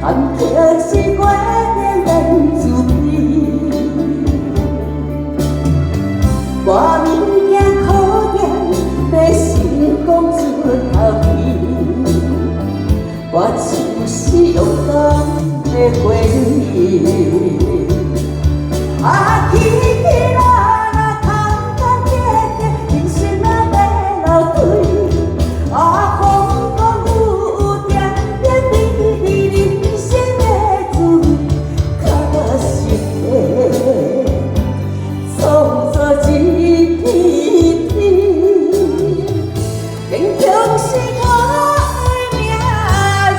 含情是过年人自悲，我物件可怜，要成功出头天，我就是用心的过年。啊，起起落落，坎坎坷坷，人生啊要流水。啊，风风雨雨，点点滴滴，人生的滋味，较实际，创造一片天，坚强是我的名字。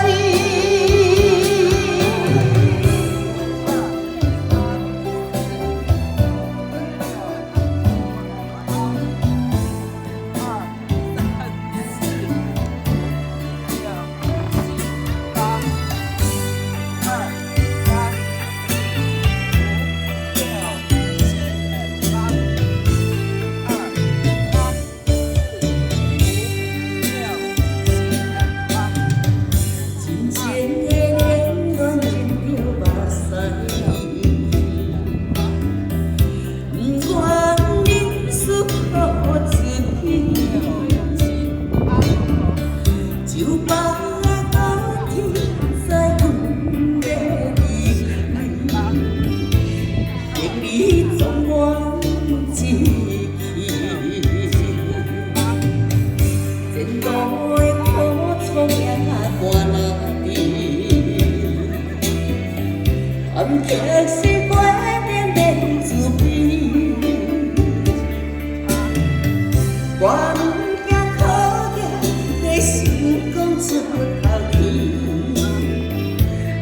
就把高天在阮的离开，经历总完一气，前路的苦楚也伴来滴，含情是过年的滋味，我物件可怜，要成功出头天，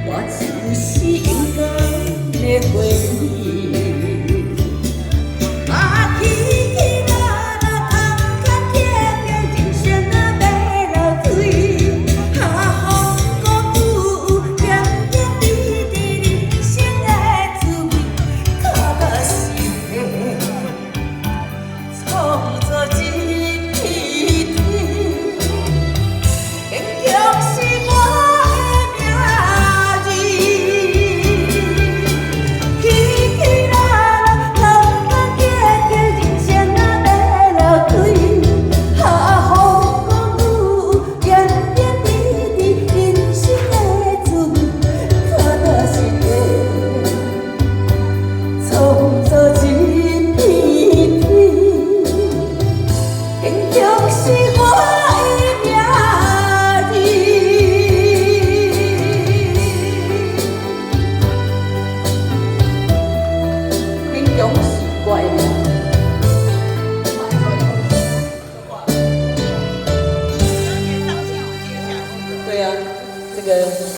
我就是应该的过年。啊，起起落落，坎坎坷坷，人生啊要流水。啊，风风雨雨，点点滴滴，人生的滋味，较实际，创造一片天。坚强是我的名字，起起落落，坎坎坷坷，人生啊要流水。啊，风风雨雨，点点滴滴，人生的滋味，较实际，创造一片天。坚强是我的名字，坚强是我的名字。对啊，这个。